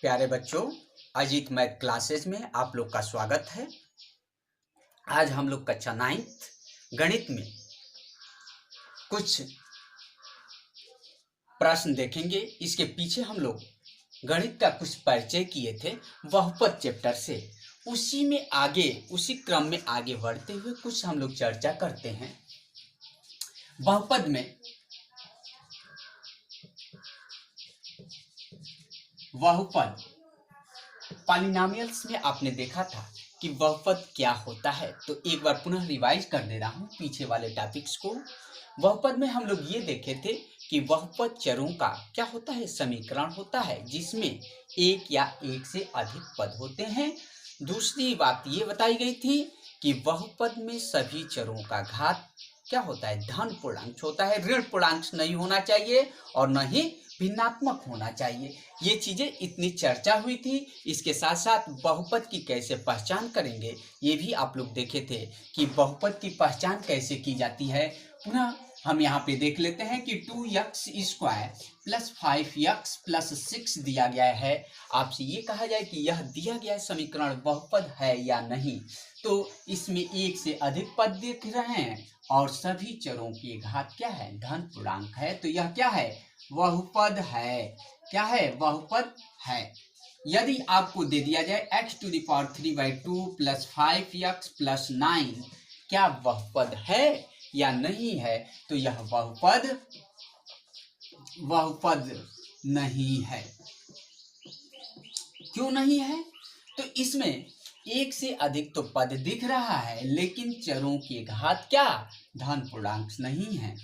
प्यारे बच्चों, Ajit math classes में आप लोग का स्वागत है। आज हम लोग कक्षा 9 गणित में कुछ प्रश्न देखेंगे। इसके पीछे हम लोग गणित का कुछ परिचय किए थे बहुपद चैप्टर से। उसी क्रम में आगे बढ़ते हुए कुछ हम लोग चर्चा करते हैं। बहुपद में पॉलिनोमियल्स में आपने देखा था कि बहुपद क्या होता है, तो एक बार पुनः रिवाइज कर दे रहा हूँ पीछे वाले टॉपिक्स को। बहुपद में हम लोग ये देखे थे कि बहुपद चरों का क्या होता है, समीकरण होता है जिसमें एक या एक से अधिक पद होते हैं। दूसरी बात ये बताई गई थी कि बहुपद में सभी चरों का घात क्या होता है, धन पूर्णांक होता है। ऋण पूर्णांक नहीं होना चाहिए और न ही भिन्नात्मक होना चाहिए। ये चीजें इतनी चर्चा हुई थी। इसके साथ साथ बहुपद की कैसे पहचान करेंगे ये भी आप लोग देखे थे कि बहुपद की पहचान कैसे की जाती है। पुनः हम यहाँ पे देख लेते हैं कि 2x² + 5x + 6 दिया गया है। आपसे ये कहा जाए कि यह दिया गया समीकरण बहुपद है या नहीं, तो इसमें एक से अधिक पद दिख रहे हैं और सभी चरों की घात क्या है, धन पूर्णांक है। तो यह क्या है, बहुपद है। क्या है, बहुपद है। यदि आपको दे दिया जाए x⁴/2 + 5x + 9 क्या बहुपद है या नहीं है, तो यह बहुपद नहीं है। क्यों नहीं है? तो इसमें एक से अधिक तो पद दिख रहा है लेकिन चरों की घात क्या, धन पूर्णांक नहीं है।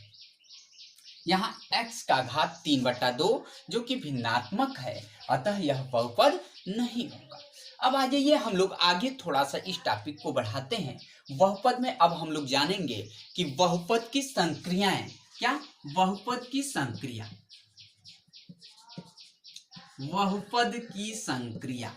यहाँ x का घात 3/2 जो कि भिन्नात्मक है, अतः यह बहुपद नहीं होगा। अब आ जाइए हम लोग आगे थोड़ा सा इस टॉपिक को बढ़ाते हैं। बहुपद में अब हम लोग जानेंगे कि बहुपद की संक्रियाएं क्या, बहुपद की संक्रिया, बहुपद की संक्रिया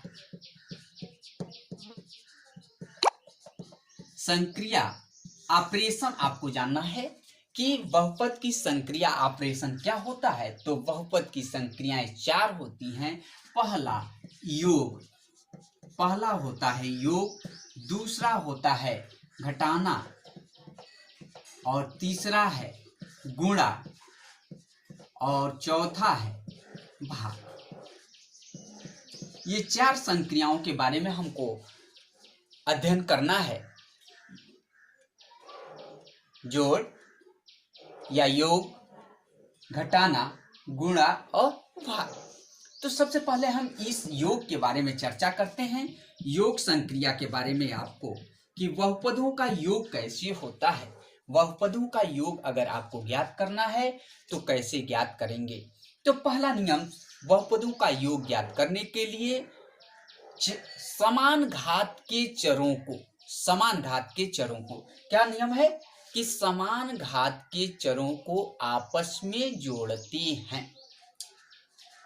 ऑपरेशन आपको जानना है कि बहुपद की संक्रिया ऑपरेशन क्या होता है। तो बहुपद की संक्रियाएं 4 होती हैं। पहला होता है योग, दूसरा होता है घटाना और तीसरा है गुणा और चौथा है भाग। ये 4 संक्रियाओं के बारे में हमको अध्ययन करना है। जोड़ या योग, घटाना, गुणा और भाग। तो सबसे पहले हम इस योग के बारे में चर्चा करते हैं, योग संक्रिया के बारे में आपको, कि बहुपदों का योग कैसे होता है। बहुपदों का योग अगर आपको ज्ञात करना है तो कैसे ज्ञात करेंगे। तो पहला नियम बहुपदों का योग ज्ञात करने के लिए समान घात के चरों को क्या नियम है कि समान घात के चरों को आपस में जोड़ते हैं।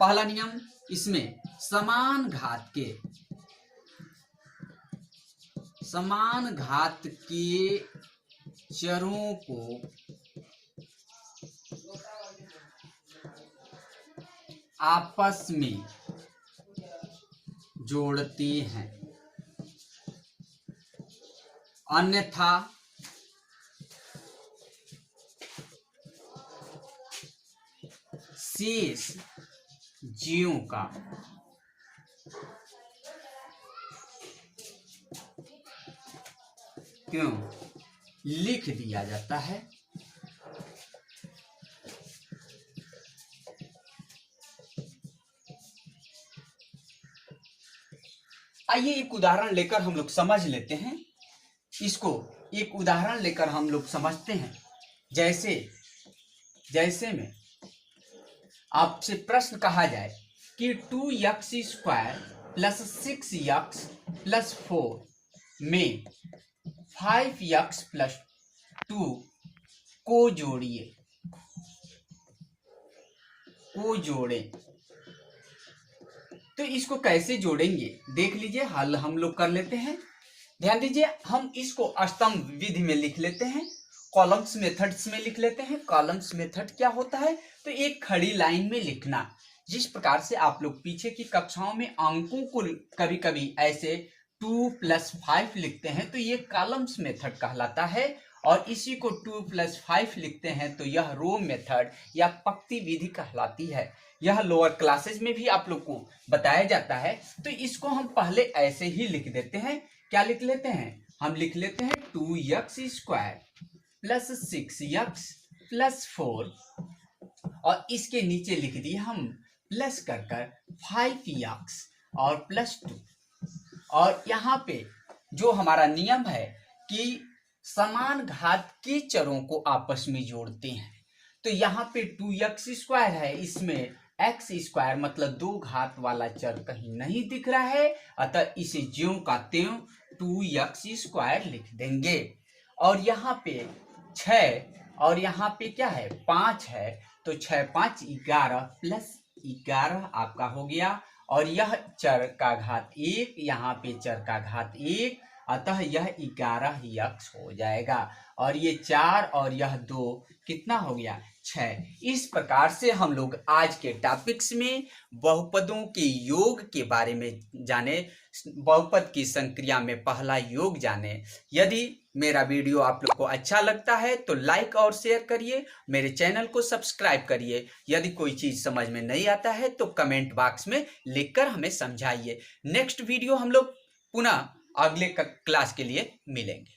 पहला नियम इसमें समान घात के चरों को आपस में जोड़ते हैं, अन्यथा शेष जीवों का क्यों लिख दिया जाता है। आइए एक उदाहरण लेकर हम लोग समझ लेते हैं। इसको एक उदाहरण लेकर हम लोग समझते हैं। जैसे में आपसे प्रश्न कहा जाए कि 2x² + 6x + 4 में 5x + 2 को जोड़ें। तो इसको कैसे जोड़ेंगे देख लीजिए, हल हम लोग कर लेते हैं। ध्यान दीजिए, हम इसको स्तंभ विधि में लिख लेते हैं, कॉलम्स मेथड्स में लिख लेते हैं। कॉलम्स मेथड क्या होता है, तो एक खड़ी लाइन में लिखना जिस प्रकार से आप लोग पीछे की कक्षाओं में अंकों को कभी कभी ऐसे 2+5 लिखते हैं तो ये कॉलम्स मेथड कहलाता है, और इसी को 2+5 लिखते हैं तो यह रो मेथड या पंक्ति विधि कहलाती है। यह लोअर क्लासेज में भी आप लोग को बताया जाता है। तो इसको हम पहले ऐसे ही लिख देते हैं। क्या लिख लेते हैं? हम लिख लेते हैं 2x² प्लस 6x प्लस 4, और इसके नीचे लिख दिए हम प्लस कर 5x और प्लस 2। और यहाँ पे जो हमारा नियम है कि समान घात के चरों को आपस में जोड़ते हैं, तो यहाँ पे 2x² है, इसमें x² मतलब 2 घात वाला चर कहीं नहीं दिख रहा है, अतः इसे ज्यों का त्यों 2x² लिख देंगे। और यहाँ पे 6 और यहाँ पे क्या है 5 है, तो 6 5 11 प्लस 11 आपका हो गया, और यह चर का घात 1, यहाँ पे चर का घात 1, अतः यह 11x हो जाएगा। और ये 4 और यह 2 कितना हो गया 6। इस प्रकार से हम लोग आज के टॉपिक्स में बहुपदों के योग के बारे में जाने, बहुपद की संक्रिया में पहला योग जाने। यदि मेरा वीडियो आप लोग को अच्छा लगता है तो लाइक और शेयर करिए, मेरे चैनल को सब्सक्राइब करिए। यदि कोई चीज समझ में नहीं आता है तो कमेंट बॉक्स में लिखकर हमें समझाइए। नेक्स्ट वीडियो हम लोग पुनः अगले क्लास के लिए मिलेंगे।